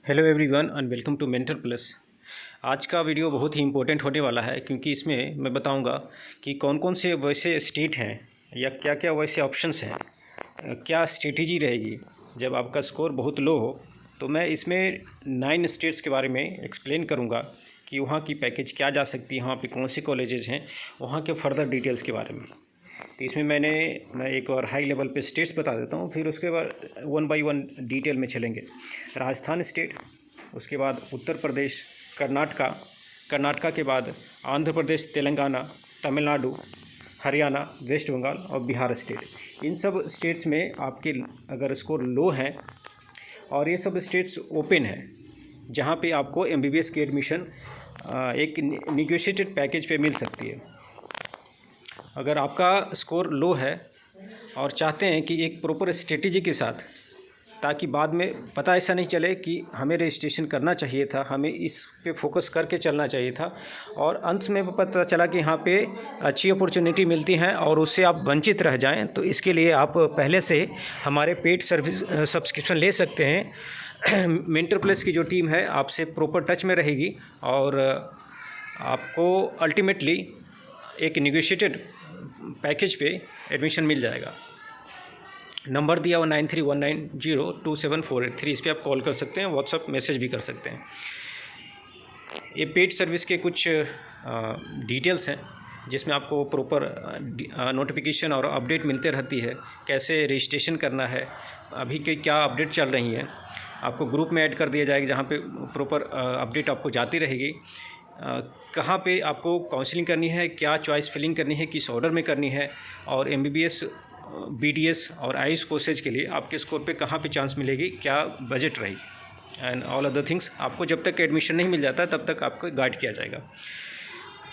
Hello everyone and welcome to mentor plus. आज का video बहुत ही इम्पोर्टेंट होने वाला है क्योंकि इसमें मैं बताऊंगा कि कौन कौन से वैसे स्टेट हैं या क्या क्या वैसे ऑप्शंस हैं, क्या स्ट्रेटेजी रहेगी जब आपका स्कोर बहुत लो हो। तो मैं इसमें 9 स्टेट्स के बारे में एक्सप्लेन करूंगा कि वहाँ की पैकेज क्या जा सकती है, वहाँ पे कौन से कॉलेजेस हैं, वहाँ के फर्दर डिटेल्स के बारे में। तो इसमें मैं एक और हाई लेवल पे स्टेट्स बता देता हूँ, फिर उसके बाद वन बाय वन डिटेल में चलेंगे। राजस्थान स्टेट, उसके बाद उत्तर प्रदेश, कर्नाटका के बाद आंध्र प्रदेश, तेलंगाना, तमिलनाडु, हरियाणा, वेस्ट बंगाल और बिहार स्टेट। इन सब स्टेट्स में आपके अगर स्कोर लो हैं और ये सब स्टेट्स ओपन हैं जहाँ पे आपको एमबीबीएस की एडमिशन एक निगोशिएटेड पैकेज पे मिल सकती है। अगर आपका स्कोर लो है और चाहते हैं कि एक प्रॉपर स्ट्रेटेजी के साथ, ताकि बाद में पता ऐसा नहीं चले कि हमें रजिस्ट्रेशन करना चाहिए था, हमें इस पे फोकस करके चलना चाहिए था और अंत में पता चला कि यहाँ पे अच्छी अपॉर्चुनिटी मिलती हैं और उससे आप वंचित रह जाएं, तो इसके लिए आप पहले से हमारे पेड सर्विस सब्सक्रिप्शन ले सकते हैं। मेंटर प्लस की जो टीम है आपसे प्रॉपर टच में रहेगी और आपको अल्टीमेटली एक निगोशिएटेड पैकेज पे एडमिशन मिल जाएगा। नंबर दिया हुआ 9319027483, इस पर आप कॉल कर सकते हैं, व्हाट्सअप मैसेज भी कर सकते हैं। ये पेड सर्विस के कुछ डिटेल्स हैं जिसमें आपको प्रॉपर नोटिफिकेशन और अपडेट मिलते रहती है, कैसे रजिस्ट्रेशन करना है, अभी के क्या अपडेट चल रही हैं। आपको ग्रुप में ऐड कर दिया जाएगा जहाँ पे प्रॉपर अपडेट आपको जाती रहेगी। कहाँ पे आपको काउंसलिंग करनी है, क्या चॉइस फिलिंग करनी है, किस ऑर्डर में करनी है, और एमबीबीएस, बीडीएस और आयुष कोर्सेज के लिए आपके स्कोर पे कहाँ पे चांस मिलेगी, क्या बजट रहेगी एंड ऑल अदर थिंग्स। आपको जब तक एडमिशन नहीं मिल जाता तब तक आपको गाइड किया जाएगा।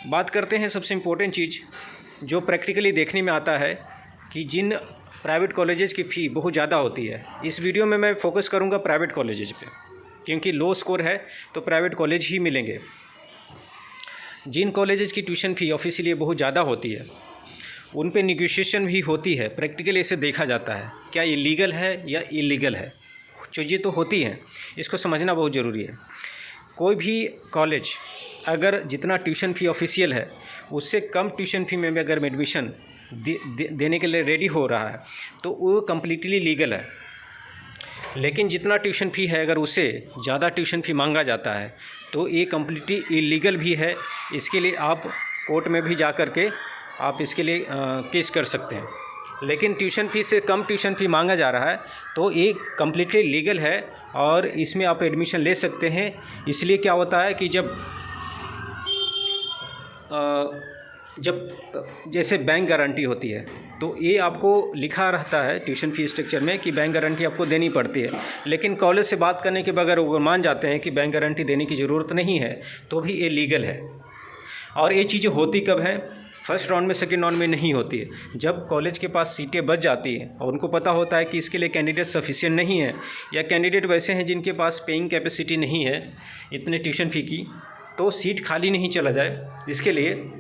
बात करते हैं सबसे इम्पोर्टेंट चीज़ जो प्रैक्टिकली देखने में आता है कि जिन प्राइवेट कॉलेजेस की फ़ी बहुत ज़्यादा होती है। इस वीडियो में मैं फोकस करूँगा प्राइवेट कॉलेजेस पे, क्योंकि लो स्कोर है तो प्राइवेट कॉलेज ही मिलेंगे। जिन कॉलेजेस की ट्यूशन फ़ी ऑफिशियली बहुत ज़्यादा होती है उन पे निगोशिएशन भी होती है। प्रैक्टिकली इसे देखा जाता है क्या ये लीगल है या इलीगल है, चीज़ें तो होती हैं, इसको समझना बहुत ज़रूरी है। कोई भी कॉलेज अगर जितना ट्यूशन फ़ी ऑफिशियल है उससे कम ट्यूशन फ़ी में भी अगर एडमिशन देने के लिए रेडी हो रहा है तो वो कम्प्लीटली लीगल है। लेकिन जितना ट्यूशन फ़ी है अगर उससे ज़्यादा ट्यूशन फ़ी मांगा जाता है तो ये कम्प्लीटली इलीगल भी है। इसके लिए आप कोर्ट में भी जा कर के आप इसके लिए केस कर सकते हैं। लेकिन ट्यूशन फ़ी से कम ट्यूशन फ़ी मांगा जा रहा है तो ये कम्प्लीटली लीगल है और इसमें आप एडमिशन ले सकते हैं। इसलिए क्या होता है कि जब जैसे बैंक गारंटी होती है तो ये आपको लिखा रहता है ट्यूशन फ़ी स्ट्रक्चर में कि बैंक गारंटी आपको देनी पड़ती है। लेकिन कॉलेज से बात करने के बगैर वो मान जाते हैं कि बैंक गारंटी देने की ज़रूरत नहीं है, तो भी ये लीगल है। और ये चीज़ें होती कब हैं? फर्स्ट राउंड में, सेकेंड राउंड में नहीं होती है। जब कॉलेज के पास सीटें बच जाती हैं और उनको पता होता है कि इसके लिए कैंडिडेट सफिशिएंट नहीं है या कैंडिडेट वैसे हैं जिनके पास पेइंग कैपेसिटी नहीं है इतने ट्यूशन फ़ी की, तो सीट खाली नहीं चला जाए, इसके लिए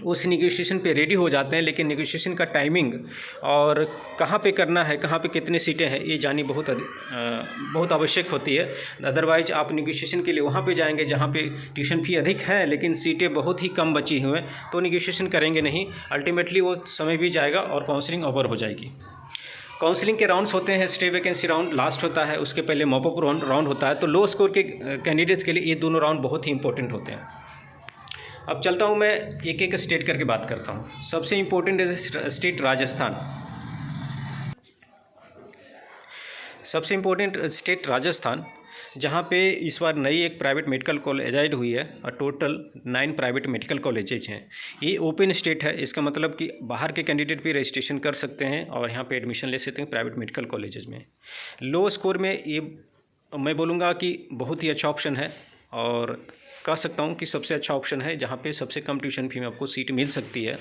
उस निगोशिएशन पे रेडी हो जाते हैं। लेकिन निगोशिएशन का टाइमिंग और कहाँ पे करना है, कहाँ पे कितनी सीटें हैं, ये जाननी बहुत आवश्यक होती है। अदरवाइज आप निगोशिएशन के लिए वहाँ पे जाएंगे जहाँ पे ट्यूशन फ़ी अधिक है लेकिन सीटें बहुत ही कम बची हुई हैं, तो निगोशिएशन करेंगे नहीं। अल्टीमेटली वो समय भी जाएगा और काउंसलिंग ओवर हो जाएगी। काउंसलिंग के राउंड्स होते हैं, स्टे वैकेंसी राउंड लास्ट होता है, उसके पहले मॉपअप राउंड होता है। तो लो स्कोर के कैंडिडेट्स के लिए ये दोनों राउंड बहुत ही इंपॉर्टेंट होते हैं। अब चलता हूँ, मैं एक एक स्टेट करके बात करता हूँ। सबसे इम्पोर्टेंट है स्टेट राजस्थान। सबसे इम्पोर्टेंट स्टेट राजस्थान, जहाँ पे इस बार नई एक प्राइवेट मेडिकल कॉलेज ऐड हुई है और टोटल 9 प्राइवेट मेडिकल कॉलेजेज हैं। ये ओपन स्टेट है, इसका मतलब कि बाहर के कैंडिडेट भी रजिस्ट्रेशन कर सकते हैं और यहाँ पे एडमिशन ले सकते हैं प्राइवेट मेडिकल कॉलेजेज में। लो स्कोर में ये मैं बोलूँगा कि बहुत ही अच्छा ऑप्शन है और कह सकता हूँ कि सबसे अच्छा ऑप्शन है जहाँ पे सबसे कम ट्यूशन फ़ी में आपको सीट मिल सकती है।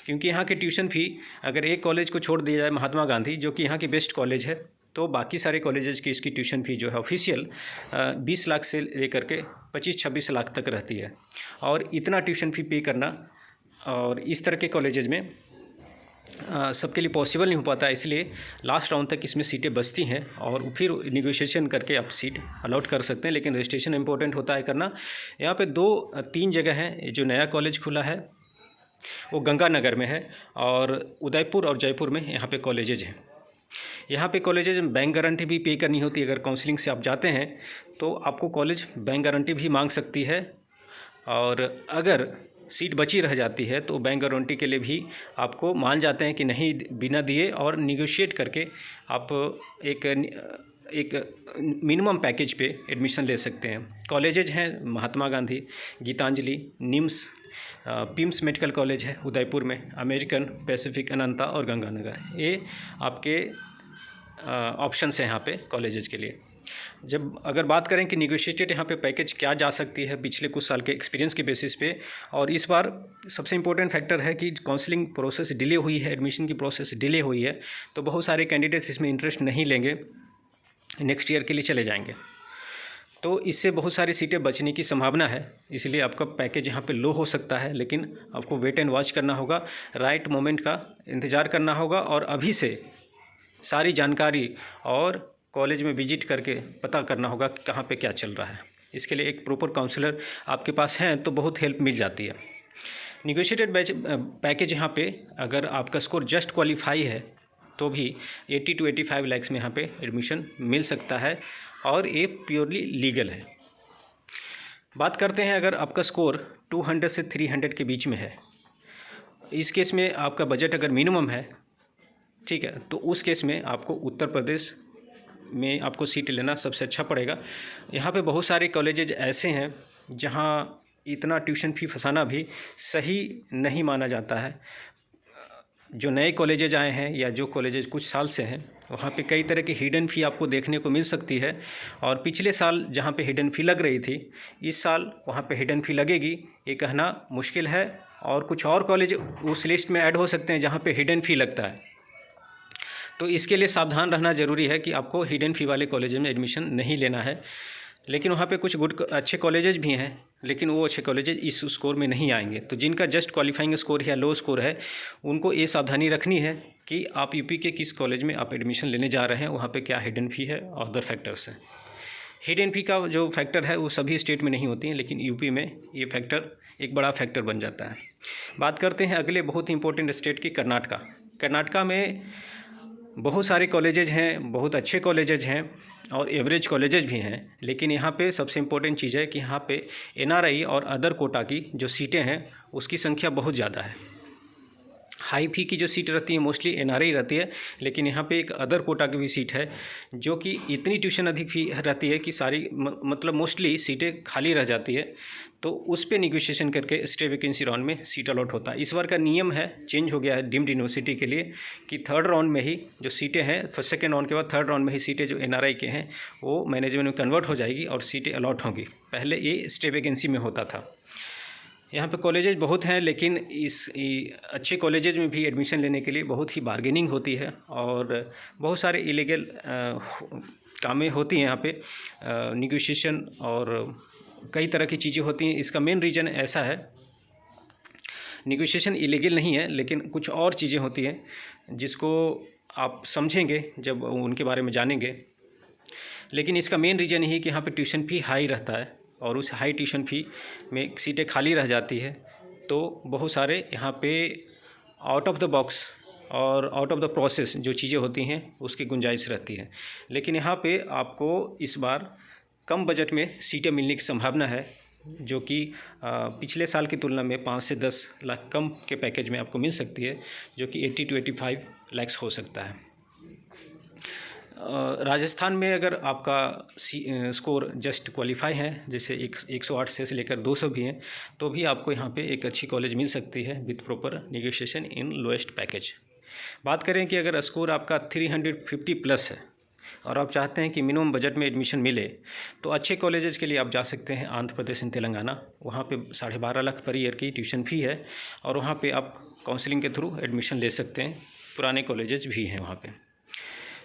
क्योंकि यहाँ की ट्यूशन फ़ी अगर एक कॉलेज को छोड़ दिया जाए, महात्मा गांधी, जो कि यहाँ की बेस्ट कॉलेज है, तो बाकी सारे कॉलेजेस की इसकी ट्यूशन फ़ी जो है ऑफिशियल 20 लाख से लेकर के 25-26 लाख तक रहती है। और इतना ट्यूशन फ़ी पे करना और इस तरह के कॉलेजेस में सबके लिए पॉसिबल नहीं हो पाता, इसलिए लास्ट राउंड तक इसमें सीटें बचती हैं और फिर निगोशिएशन करके आप सीट अलॉट कर सकते हैं। लेकिन रजिस्ट्रेशन इंपॉर्टेंट होता है करना। यहाँ पे 2-3 जगह हैं। जो नया कॉलेज खुला है वो गंगानगर में है, और उदयपुर और जयपुर में यहाँ पे कॉलेजेज हैं। यहाँ पे कॉलेजेज में बैंक गारंटी भी पे करनी होती है। अगर काउंसलिंग से आप जाते हैं तो आपको कॉलेज बैंक गारंटी भी मांग सकती है, और अगर सीट बची रह जाती है तो बैंक गारंटी के लिए भी आपको मान जाते हैं कि नहीं बिना दिए, और निगोशिएट करके आप एक मिनिमम पैकेज पे एडमिशन ले सकते हैं। कॉलेजेज हैं महात्मा गांधी, गीतांजलि, निम्स, पिम्स मेडिकल कॉलेज है उदयपुर में, अमेरिकन, पैसिफिक, अनंता और गंगानगर। ये आपके ऑप्शंस हैं यहाँ पे कॉलेजेज के लिए। जब अगर बात करें कि निगोशिएटेड यहाँ पे पैकेज क्या जा सकती है पिछले कुछ साल के एक्सपीरियंस के बेसिस पे, और इस बार सबसे इम्पोर्टेंट फैक्टर है कि काउंसलिंग प्रोसेस डिले हुई है, एडमिशन की प्रोसेस डिले हुई है, तो बहुत सारे कैंडिडेट्स इसमें इंटरेस्ट नहीं लेंगे, नेक्स्ट ईयर के लिए चले जाएंगे। तो इससे बहुत सारी सीटें बचने की संभावना है, इसलिए आपका पैकेज यहाँ पे लो हो सकता है। लेकिन आपको वेट एंड वॉच करना होगा, राइट मोमेंट का इंतज़ार करना होगा, और अभी से सारी जानकारी और कॉलेज में विजिट करके पता करना होगा कि कहाँ पे क्या चल रहा है। इसके लिए एक प्रॉपर काउंसलर आपके पास हैं तो बहुत हेल्प मिल जाती है। निगोशिएटेड पैकेज यहाँ पे अगर आपका स्कोर जस्ट क्वालिफाई है तो भी 80 to 85 लाख में यहाँ पे एडमिशन मिल सकता है, और ये प्योरली लीगल है। बात करते हैं अगर आपका स्कोर 200 से 300 के बीच में है, इस केस में आपका बजट अगर मिनिमम है, ठीक है, तो उस केस में आपको उत्तर प्रदेश में आपको सीट लेना सबसे अच्छा पड़ेगा। यहाँ पे बहुत सारे कॉलेजेज ऐसे हैं जहाँ इतना ट्यूशन फ़ी फंसाना भी सही नहीं माना जाता है। जो नए कॉलेजेज आए हैं या जो कॉलेजेज कुछ साल से हैं, वहाँ पे कई तरह की हिडन फ़ी आपको देखने को मिल सकती है, और पिछले साल जहाँ पे हिडन फ़ी लग रही थी, इस साल वहाँ पे हिडन फ़ी लगेगी ये कहना मुश्किल है। और कुछ और कॉलेज उस लिस्ट में ऐड हो सकते हैं जहाँ पे हिडन फ़ी लगता है, तो इसके लिए सावधान रहना ज़रूरी है कि आपको हिडन फ़ी वाले कॉलेज में एडमिशन नहीं लेना है। लेकिन वहाँ पे कुछ अच्छे कॉलेजेज भी हैं, लेकिन वो अच्छे कॉलेजेज इस स्कोर में नहीं आएंगे। तो जिनका जस्ट क्वालिफाइंग स्कोर या लो स्कोर है, उनको ये सावधानी रखनी है कि आप यूपी के किस कॉलेज में आप एडमिशन लेने जा रहे हैं, वहाँ पे क्या हिडन फ़ी है और अदर फैक्टर्स हैं। हिडन फ़ी का जो फैक्टर है वो सभी स्टेट में नहीं होती हैं, लेकिन यूपी में ये फैक्टर एक बड़ा फैक्टर बन जाता है। बात करते हैं अगले बहुत ही इंपॉर्टेंट स्टेट की, कर्नाटका। कर्नाटका में बहुत सारे कॉलेजेज हैं, बहुत अच्छे कॉलेजेज हैं और एवरेज कॉलेजेज भी हैं, लेकिन यहाँ पे सबसे इम्पोर्टेंट चीज़ है कि यहाँ पे एनआरआई और अदर कोटा की जो सीटें हैं उसकी संख्या बहुत ज़्यादा है। हाई फी की जो सीट रहती है मोस्टली एनआरआई रहती है, लेकिन यहाँ पे एक अदर कोटा की भी सीट है जो कि इतनी ट्यूशन अधिक फी रहती है कि सारी मतलब मोस्टली सीटें खाली रह जाती है, तो उस पे निगोशिएशन करके स्टे वैकेंसी राउंड में सीट अलॉट होता है। इस बार का नियम है, चेंज हो गया है डीम्ड यूनिवर्सिटी के लिए कि थर्ड राउंड में ही जो सीटें हैं, फर्स्ट सेकेंड राउंड के बाद थर्ड राउंड में ही सीटें जो एनआरआई के हैं वो मैनेजमेंट में कन्वर्ट हो जाएगी और सीटें अलॉट होंगी। पहले ये स्टे वैकेंसी में होता था। यहाँ पे कॉलेजेज बहुत हैं, लेकिन अच्छे कॉलेजेज में भी एडमिशन लेने के लिए बहुत ही बार्गेनिंग होती है और बहुत सारे इलीगल कामें होती हैं यहाँ पे, निगोशिएशन और कई तरह की चीज़ें होती हैं। इसका मेन रीज़न ऐसा है, निगोशिएशन इलीगल नहीं है, लेकिन कुछ और चीज़ें होती हैं जिसको आप समझेंगे जब उनके बारे में जानेंगे। लेकिन इसका मेन रीज़न यही कि यहाँ पे ट्यूशन फ़ी हाई रहता है और उस हाई ट्यूशन फ़ी में सीटें खाली रह जाती है, तो बहुत सारे यहाँ पे आउट ऑफ द बॉक्स और आउट ऑफ द प्रोसेस जो चीज़ें होती हैं उसकी गुंजाइश रहती है। लेकिन यहाँ पे आपको इस बार कम बजट में सीटें मिलने की संभावना है, जो कि पिछले साल की तुलना में 5 से 10 लाख कम के पैकेज में आपको मिल सकती है, जो कि 80 to 85 लाख हो सकता है। राजस्थान में अगर आपका स्कोर जस्ट क्वालिफाई है, जैसे 108 से लेकर 200 भी हैं, तो भी आपको यहाँ पे एक अच्छी कॉलेज मिल सकती है with proper negotiation in lowest package. बात करें कि अगर स्कोर आपका 350 प्लस है और आप चाहते हैं कि मिनिमम बजट में एडमिशन मिले, तो अच्छे कॉलेजेस के लिए आप जा सकते हैं आंध्र प्रदेश एंड तेलंगाना। वहाँ पे 12.5 लाख पर ईयर की ट्यूशन फ़ी है और वहाँ पे आप काउंसलिंग के थ्रू एडमिशन ले सकते हैं। पुराने कॉलेजेस भी हैं वहाँ पे।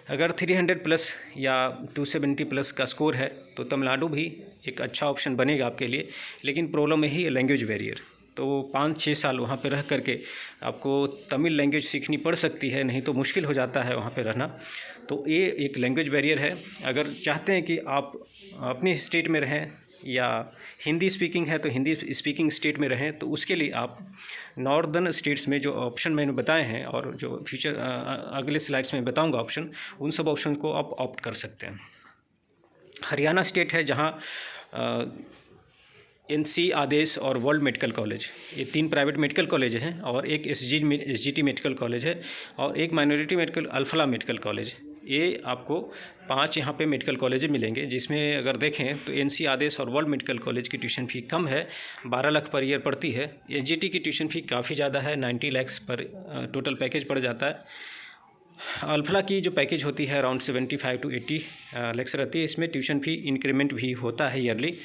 अगर 300 प्लस या 270 प्लस का स्कोर है तो तमिलनाडु भी एक अच्छा ऑप्शन बनेगा आपके लिए, लेकिन प्रॉब्लम यही है लैंग्वेज बैरियर। तो 5-6 साल वहाँ पे रह करके आपको तमिल लैंग्वेज सीखनी पड़ सकती है, नहीं तो मुश्किल हो जाता है वहाँ पे रहना। तो ये एक लैंग्वेज बैरियर है। अगर चाहते हैं कि आप अपने स्टेट में रहें या हिंदी स्पीकिंग है तो हिंदी स्पीकिंग स्टेट में रहें, तो उसके लिए आप नॉर्दर्न स्टेट्स में जो ऑप्शन मैंने बताए हैं और जो फ्यूचर अगले स्लाइड्स में बताऊंगा ऑप्शन, उन सब ऑप्शन को आप ऑप्ट कर सकते हैं। हरियाणा स्टेट है जहां NC आदेश और वर्ल्ड मेडिकल कॉलेज, ये 3 प्राइवेट मेडिकल कॉलेज हैं, और एक SGT मेडिकल कॉलेज है, और एक minority medical Alfalah medical college. ये आपको 5 यहाँ पे मेडिकल कॉलेज मिलेंगे, जिसमें अगर देखें तो NC आदेश और वर्ल्ड मेडिकल कॉलेज की ट्यूशन फ़ी कम है, 12 लाख पर ईयर पड़ती है। SGT की ट्यूशन फ़ी काफ़ी ज़्यादा है, 90 लाख पर टोटल पैकेज पड़ जाता है। अल्फला की जो पैकेज होती है अराउंड 75 to 80 लाख रहती है। इसमें ट्यूशन फ़ी इंक्रीमेंट भी होता है ईयरली।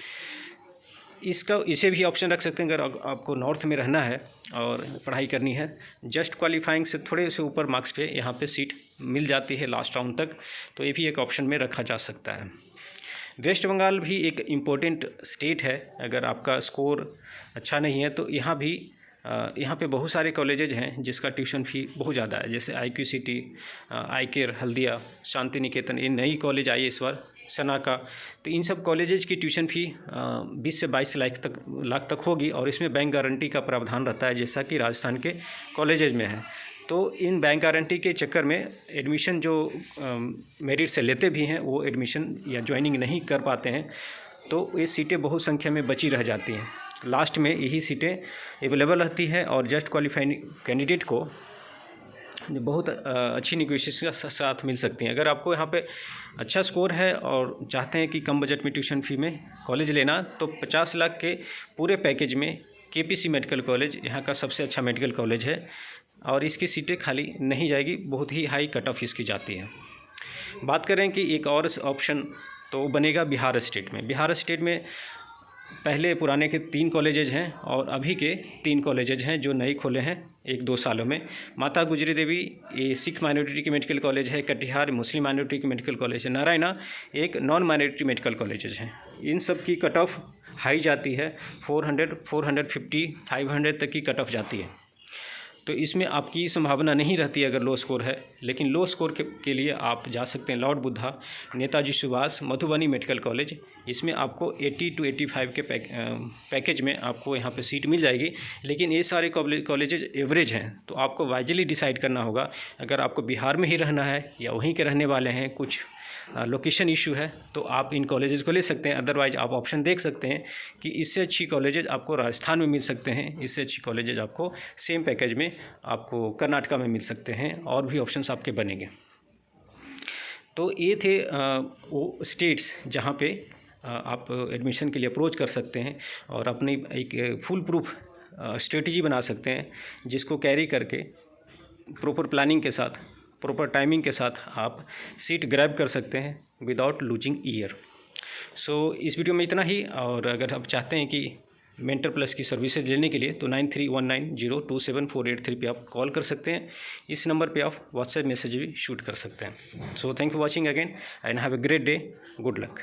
इसे भी ऑप्शन रख सकते हैं अगर आपको नॉर्थ में रहना है और पढ़ाई करनी है। जस्ट क्वालिफाइंग से थोड़े से ऊपर मार्क्स पे यहाँ पे सीट मिल जाती है लास्ट राउंड तक, तो ये भी एक ऑप्शन में रखा जा सकता है। वेस्ट बंगाल भी एक इम्पोर्टेंट स्टेट है। अगर आपका स्कोर अच्छा नहीं है तो यहाँ पे बहुत सारे कॉलेजेज हैं जिसका ट्यूशन फ़ी बहुत ज़्यादा है, जैसे IQCT, ICARE हल्दिया, शांति निकेतन, ये नई कॉलेज आई इस बार, सना का। तो इन सब कॉलेजेज की ट्यूशन फ़ी 20 से 22 लाख तक होगी, और इसमें बैंक गारंटी का प्रावधान रहता है, जैसा कि राजस्थान के कॉलेजेज में है। तो इन बैंक गारंटी के चक्कर में एडमिशन जो मेरिट से लेते भी हैं वो एडमिशन या ज्वाइनिंग नहीं कर पाते हैं, तो ये सीटें बहुत संख्या में बची रह जाती हैं। लास्ट में यही सीटें अवेलेबल रहती हैं, और जस्ट क्वालिफाइड कैंडिडेट को बहुत अच्छी नेगोशिएशन के साथ मिल सकती हैं। अगर आपको यहाँ पे अच्छा स्कोर है और चाहते हैं कि कम बजट में ट्यूशन फ़ी में कॉलेज लेना, तो 50 लाख के पूरे पैकेज में KPC मेडिकल कॉलेज यहाँ का सबसे अच्छा मेडिकल कॉलेज है, और इसकी सीटें खाली नहीं जाएगी, बहुत ही हाई कट ऑफ इसकी जाती है। बात करें कि एक और ऑप्शन तो बनेगा बिहार स्टेट में। बिहार स्टेट में पहले पुराने के 3 कॉलेजेज हैं और अभी के 3 कॉलेजेज हैं जो नए खोले हैं 1-2 सालों में। माता गुजरी देवी ये सिख माइनॉरिटी की मेडिकल कॉलेज है, कटिहार मुस्लिम माइनॉरिटी की मेडिकल कॉलेज है, नारायणा एक नॉन माइनॉरिटी मेडिकल कॉलेजेज हैं। इन सब की कट ऑफ हाई जाती है, 400, 450, 500 तक की कट ऑफ जाती है। तो इसमें आपकी संभावना नहीं रहती है अगर लो स्कोर है, लेकिन लो स्कोर के लिए आप जा सकते हैं Lord Buddha, Netaji Subhash, Madhubani medical college. इसमें आपको 80 to 85 के पैकेज में आपको यहाँ पे सीट मिल जाएगी। लेकिन ये सारे कॉलेजेज एवरेज हैं, तो आपको वाइजली डिसाइड करना होगा। अगर आपको बिहार में ही रहना है या वहीं के रहने वाले हैं, कुछ लोकेशन इशू है, तो आप इन कॉलेजेस को ले सकते हैं। अदरवाइज आप ऑप्शन देख सकते हैं कि इससे अच्छी कॉलेजेज आपको राजस्थान में मिल सकते हैं, इससे अच्छी कॉलेजेज आपको सेम पैकेज में आपको कर्नाटका में मिल सकते हैं, और भी ऑप्शंस आपके बनेंगे। तो ये थे वो स्टेट्स जहाँ पे आप एडमिशन के लिए अप्रोच कर सकते हैं और अपनी एक फुल प्रूफ स्ट्रेटजी बना सकते हैं, जिसको कैरी करके प्रॉपर प्लानिंग के साथ, प्रॉपर टाइमिंग के साथ आप सीट ग्रैब कर सकते हैं विदाउट लूजिंग ईयर। सो इस वीडियो में इतना ही, और अगर आप चाहते हैं कि मेंटर प्लस की सर्विसेज लेने के लिए तो 9319027483 पे आप कॉल कर सकते हैं। इस नंबर पे आप व्हाट्सएप मैसेज भी शूट कर सकते हैं। So thank you watching again and have a great day. Good luck.